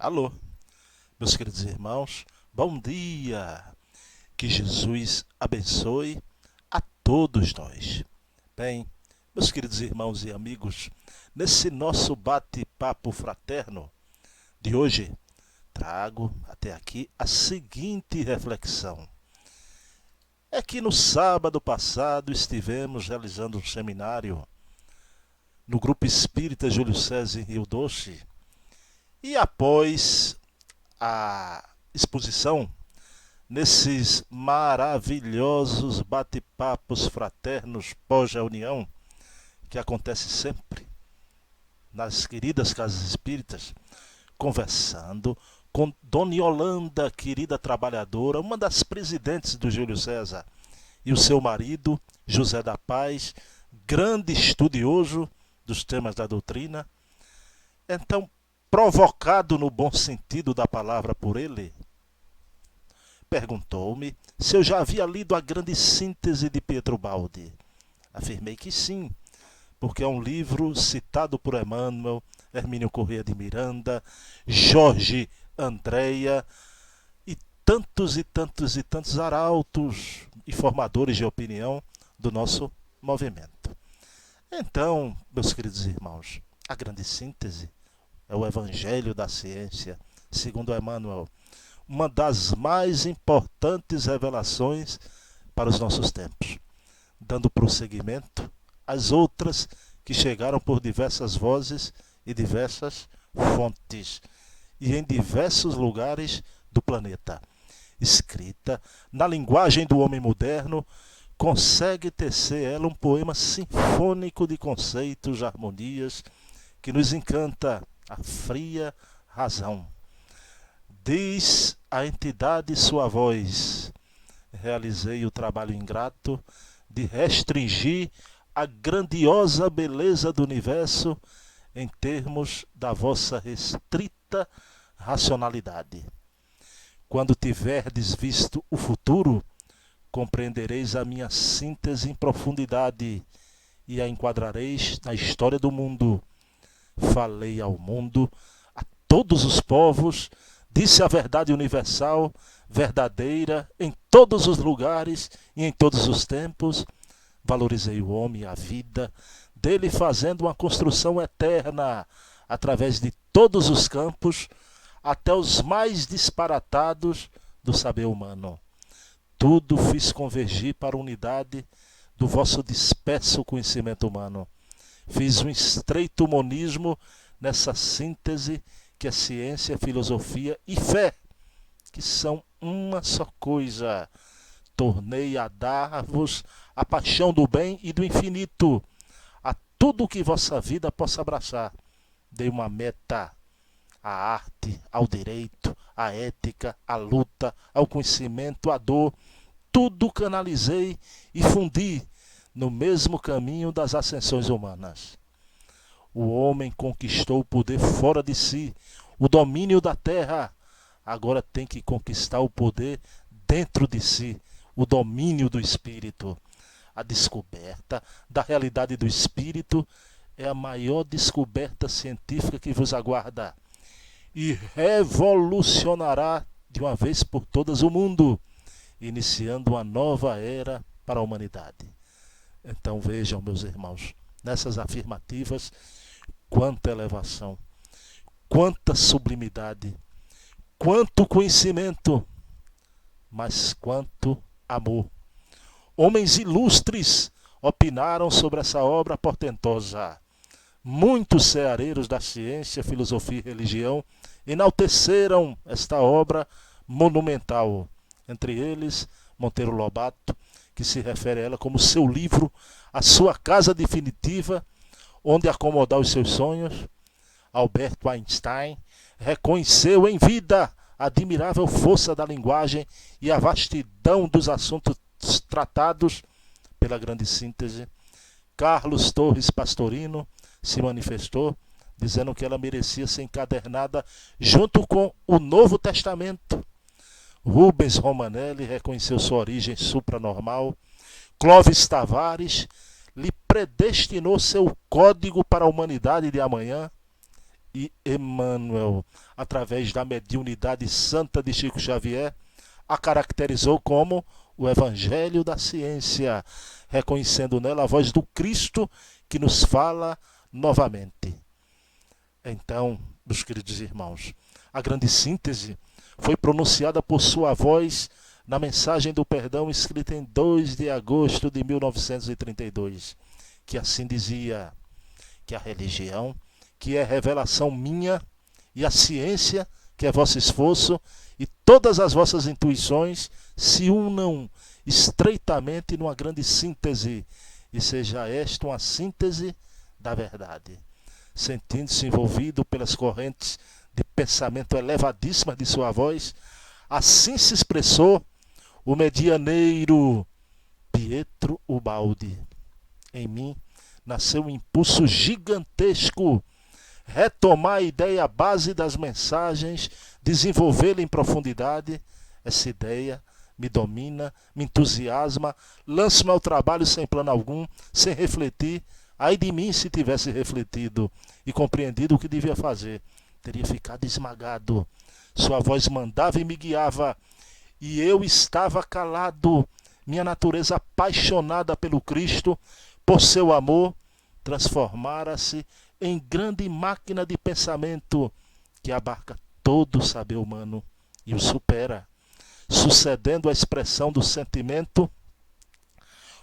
Alô, meus queridos irmãos, bom dia! Que Jesus abençoe a todos nós. Bem, meus queridos irmãos e amigos, nesse nosso bate-papo fraterno de hoje, trago até aqui a seguinte reflexão. É que no sábado passado estivemos realizando um seminário no Grupo Espírita Júlio César em Rio Doce e após a exposição, nesses maravilhosos bate-papos fraternos pós-reunião, que acontece sempre nas queridas casas espíritas, conversando com Dona Yolanda, querida trabalhadora, uma das presidentes do Júlio César, e o seu marido, José da Paz, grande estudioso dos temas da doutrina. Então, provocado no bom sentido da palavra por ele, perguntou-me se eu já havia lido a grande síntese de Pietro Baldi. Afirmei que sim, porque é um livro citado por Emmanuel, Hermínio Corrêa de Miranda, Jorge Andréa e tantos e tantos e tantos arautos e formadores de opinião do nosso movimento. Então, meus queridos irmãos, a grande síntese é o Evangelho da Ciência, segundo Emmanuel, uma das mais importantes revelações para os nossos tempos, dando prosseguimento às outras que chegaram por diversas vozes e diversas fontes, e em diversos lugares do planeta. Escrita na linguagem do homem moderno, consegue tecer ela um poema sinfônico de conceitos, harmonias, que nos encanta a fria razão. Diz a entidade sua voz: realizei o trabalho ingrato de restringir a grandiosa beleza do universo em termos da vossa restrita racionalidade. Quando tiverdes visto o futuro, compreendereis a minha síntese em profundidade e a enquadrareis na história do mundo. Falei ao mundo, a todos os povos, disse a verdade universal, verdadeira, em todos os lugares e em todos os tempos. Valorizei o homem e a vida, dele fazendo uma construção eterna, através de todos os campos, até os mais disparatados do saber humano. Tudo fiz convergir para a unidade do vosso disperso conhecimento humano. Fiz um estreito monismo nessa síntese que é ciência, filosofia e fé, que são uma só coisa. Tornei a dar-vos a paixão do bem e do infinito, a tudo que vossa vida possa abraçar. Dei uma meta à arte, ao direito, à ética, à luta, ao conhecimento, à dor. Tudo canalizei e fundi no mesmo caminho das ascensões humanas. O homem conquistou o poder fora de si, o domínio da terra. Agora tem que conquistar o poder dentro de si, o domínio do espírito. A descoberta da realidade do espírito é a maior descoberta científica que vos aguarda e revolucionará de uma vez por todas o mundo, iniciando uma nova era para a humanidade. Então vejam, meus irmãos, nessas afirmativas, quanta elevação, quanta sublimidade, quanto conhecimento, mas quanto amor. Homens ilustres opinaram sobre essa obra portentosa. Muitos ceareiros da ciência, filosofia e religião enalteceram esta obra monumental. Entre eles, Monteiro Lobato, que se refere a ela como seu livro, a sua casa definitiva, onde acomodar os seus sonhos. Albert Einstein reconheceu em vida a admirável força da linguagem e a vastidão dos assuntos tratados pela grande síntese. Carlos Torres Pastorino se manifestou, dizendo que ela merecia ser encadernada junto com o Novo Testamento. Rubens Romanelli reconheceu sua origem supranormal. Clóvis Tavares lhe predestinou seu código para a humanidade de amanhã. e Emmanuel, através da mediunidade santa de Chico Xavier, a caracterizou como o Evangelho da Ciência, reconhecendo nela a voz do Cristo que nos fala novamente. Então, meus queridos irmãos, a grande síntese foi pronunciada por sua voz na mensagem do perdão escrita em 2 de agosto de 1932, que assim dizia: que a religião, que é revelação minha, e a ciência, que é vosso esforço, e todas as vossas intuições se unam estreitamente numa grande síntese, e seja esta uma síntese da verdade. Sentindo-se envolvido pelas correntes de pensamento elevadíssimas de sua voz, assim se expressou o medianeiro Pietro Ubaldi. Em mim nasceu um impulso gigantesco, retomar a ideia base das mensagens, desenvolvê-la em profundidade. Essa ideia me domina, me entusiasma, lanço-me ao trabalho sem plano algum, sem refletir. Ai de mim se tivesse refletido e compreendido o que devia fazer. Teria ficado esmagado. Sua voz mandava e me guiava, e eu estava calado. Minha natureza apaixonada pelo Cristo, por seu amor, transformara-se em grande máquina de pensamento que abarca todo o saber humano e o supera. Sucedendo a expressão do sentimento,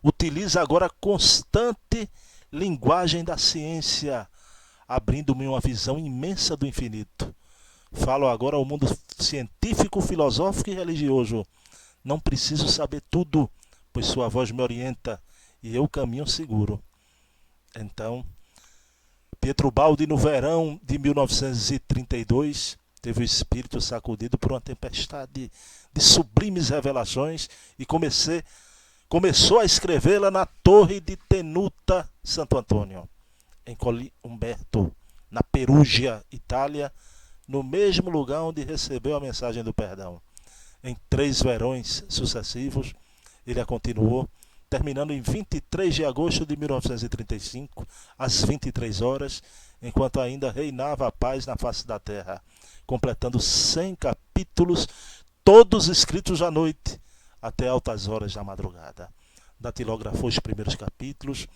utiliza agora a constante linguagem da ciência, abrindo-me uma visão imensa do infinito. Falo agora ao mundo científico, filosófico e religioso. Não preciso saber tudo, pois sua voz me orienta e eu caminho seguro. Então, Pietro Ubaldi, no verão de 1932, teve o espírito sacudido por uma tempestade de sublimes revelações e começou a escrevê-la na Torre de Tenuta, Santo Antônio, em Colli Umberto, na Perúgia, Itália, no mesmo lugar onde recebeu a mensagem do perdão. Em 3 verões sucessivos, ele a continuou, terminando em 23 de agosto de 1935, às 23 horas, enquanto ainda reinava a paz na face da terra, completando 100 capítulos, todos escritos à noite, até altas horas da madrugada. Datilografou os primeiros capítulos,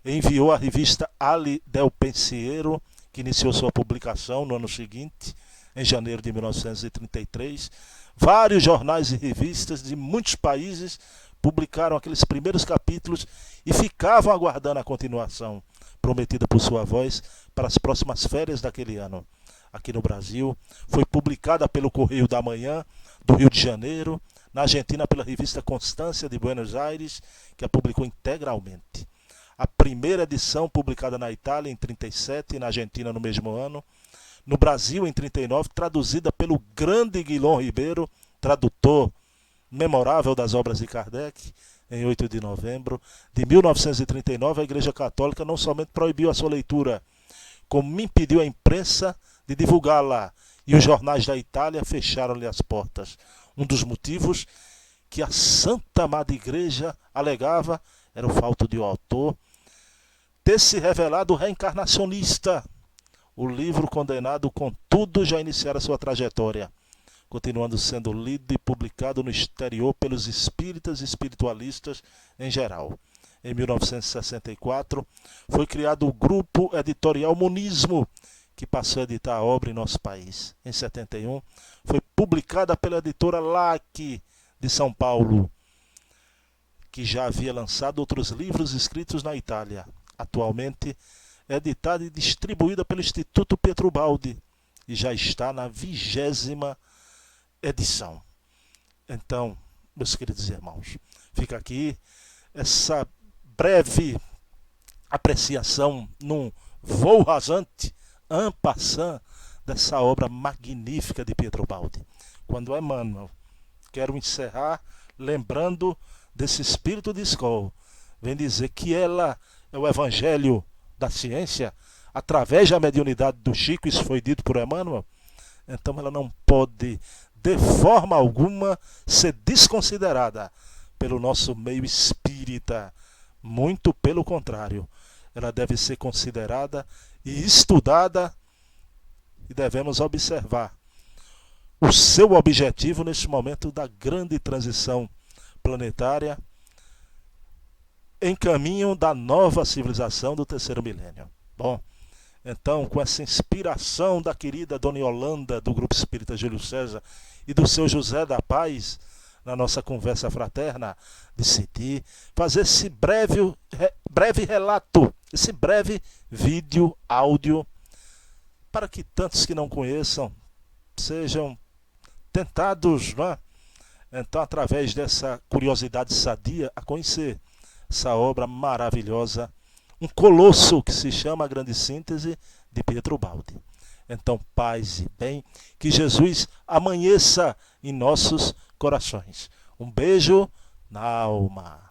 enviou à revista Ali del Pensiero, que iniciou sua publicação no ano seguinte, em janeiro de 1933. Vários jornais e revistas de muitos países publicaram aqueles primeiros capítulos e ficavam aguardando a continuação, prometida por sua voz para as próximas férias daquele ano. Aqui no Brasil, foi publicada pelo Correio da Manhã, do Rio de Janeiro, na Argentina pela revista Constância de Buenos Aires, que a publicou integralmente. A primeira edição publicada na Itália em 1937 e na Argentina no mesmo ano. No Brasil em 1939, traduzida pelo grande Guilherme Ribeiro, tradutor memorável das obras de Kardec. Em 8 de novembro de 1939, a Igreja Católica não somente proibiu a sua leitura, como impediu a imprensa de divulgá-la, e os jornais da Itália fecharam-lhe as portas. Um dos motivos que a Santa Madre Igreja alegava era o fato de o autor ter se revelado reencarnacionista. O livro condenado, contudo, já iniciara sua trajetória, continuando sendo lido e publicado no exterior pelos espíritas e espiritualistas em geral. Em 1964, foi criado o Grupo Editorial Monismo, que passou a editar a obra em nosso país. Em 71, foi publicada pela editora LAC de São Paulo, que já havia lançado outros livros escritos na Itália. Atualmente, é editada e distribuída pelo Instituto Pietro Ubaldi e já está na 20ª edição. Então, meus queridos irmãos, fica aqui essa breve apreciação num voo rasante, en passant, dessa obra magnífica de Pietro Ubaldi. Quando Emmanuel, quero encerrar lembrando desse espírito de escola, vem dizer que ela é o evangelho da ciência, através da mediunidade do Chico, isso foi dito por Emmanuel, então ela não pode, de forma alguma, ser desconsiderada pelo nosso meio espírita. Muito pelo contrário, ela deve ser considerada e estudada e devemos observar o seu objetivo neste momento da grande transição planetária em caminho da nova civilização do terceiro milênio. Bom, então, com essa inspiração da querida Dona Yolanda, do Grupo Espírita Júlio César, e do seu José da Paz, na nossa conversa fraterna, decidi fazer esse breve relato, esse breve vídeo, áudio, para que tantos que não conheçam sejam tentados, não é? Então, através dessa curiosidade sadia, a conhecer essa obra maravilhosa, um colosso que se chama A Grande Síntese, de Pietro Baldi. Então, paz e bem, que Jesus amanheça em nossos corações. Um beijo na alma.